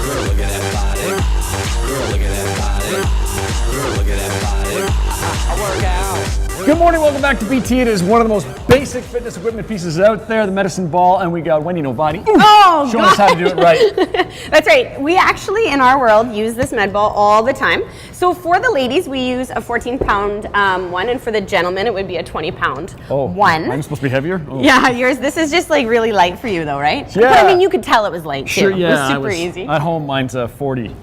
Girl, look at that body. Girl, look at that body. Girl, look at that body. I work out. Good morning, welcome back to BT. It is one of the most basic fitness equipment pieces out there, the medicine ball, and we got Wendy Novotny showing us how to do it right. That's right. We actually, in our world, use this med ball all the time. So for the ladies, we use a 14-pound one, and for the gentlemen, it would be a 20-pound one. Mine's supposed to be heavier? Oh. Yeah, yours. This is just like really light for you, though, right? Yeah. But I mean, you could tell it was light, too. Sure, yeah. It was super easy. At home, mine's 40.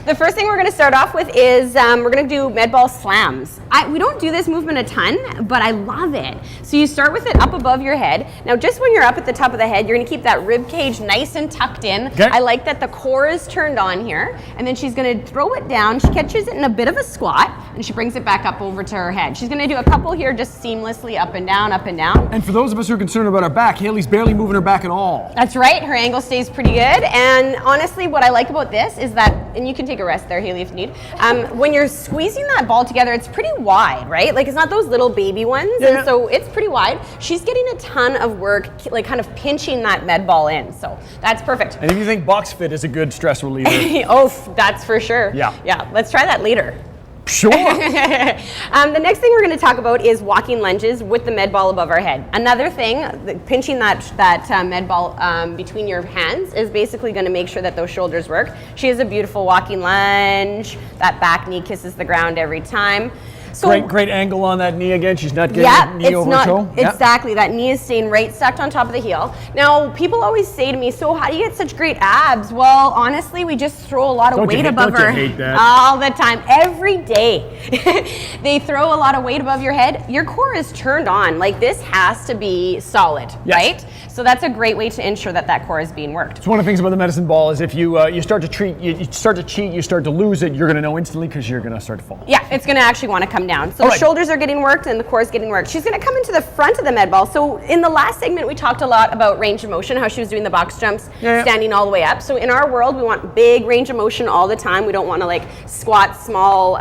The first thing we're going to start off with is we're going to do med ball slams. We don't do this movement a ton, but I love it. So you start with it up above your head. Now, just when you're up at the top of the head, you're going to keep that rib cage nice and tucked in. Okay. I like that the core is turned on here, and then she's going to throw it down. She catches it in a bit of a squat, and she brings it back up over to her head. She's going to do a couple here just seamlessly up and down, up and down. And for those of us who are concerned about our back, Haley's barely moving her back at all. That's right. Her angle stays pretty good. And honestly, what I like about this is that, and you can take a rest there, Haley, if you need, when you're squeezing that ball together, it's pretty wide, right? Like, it's not those little baby ones, and so it's pretty wide. She's getting a ton of work, like kind of pinching that med ball in, so that's perfect. And if you think box fit is a good stress reliever. Oh, that's for sure. Yeah. Let's try that later. Sure. The next thing we're going to talk about is walking lunges with the med ball above our head. Another thing, pinching that med ball between your hands is basically going to make sure that those shoulders work. She has a beautiful walking lunge. That back knee kisses the ground every time. So, great angle on that knee again. She's not getting knee over toe. Exactly. That knee is staying right stuck on top of the heel. Now, people always say to me, so how do you get such great abs? Well, honestly, we just throw a lot of weight above our head all the time, every day. They throw a lot of weight above your head. Your core is turned on. Like, this has to be solid, right? So that's a great way to ensure that that core is being worked. So one of the things about the medicine ball is if you start to cheat, you start to lose it, you're going to know instantly because you're going to start to fall. Yeah, it's going to actually want to come down. So the shoulders are getting worked and the core is getting worked. She's going to come into the front of the med ball. So in the last segment, we talked a lot about range of motion, how she was doing the box jumps, standing all the way up. So in our world, we want big range of motion all the time. We don't want to like squat small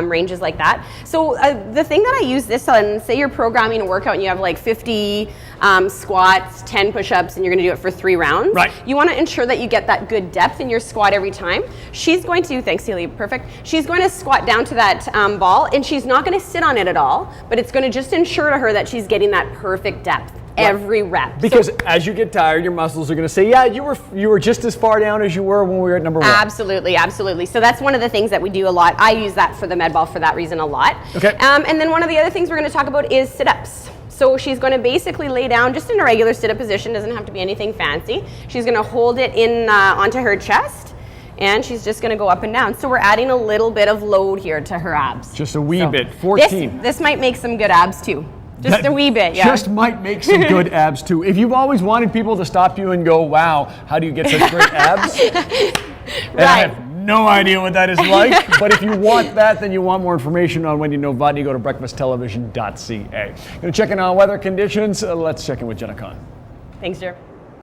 ranges like that. So the thing that I use this on, say you're programming a workout and you have like 50 squats, 10 push-ups, and you're going to do it for 3 rounds. Right. You want to ensure that you get that good depth in your squat every time. She's going to, thanks Celia, perfect. She's going to squat down to that ball, and she's not going to sit on it at all, but it's going to just ensure to her that she's getting that perfect depth every rep. Because as you get tired, your muscles are going to say, yeah, you were just as far down as you were when we were at number 1. Absolutely, absolutely. So that's one of the things that we do a lot. I use that for the med ball for that reason a lot. Okay. And then one of the other things we're going to talk about is sit-ups. So she's going to basically lay down just in a regular sit-up position. Doesn't have to be anything fancy. She's going to hold it in onto her chest, and she's just going to go up and down. So we're adding a little bit of load here to her abs. Just a wee bit. 14. This might make some good abs too. Just a wee bit, yeah. Just might make some good abs too. If you've always wanted people to stop you and go, wow, how do you get such great abs? And I have no idea what that is like, but if you want that, then you want more information on Wendy Novotny, go to breakfasttelevision.ca. Going to check in on weather conditions. Let's check in with Jenna Kahn. Thanks, Jer.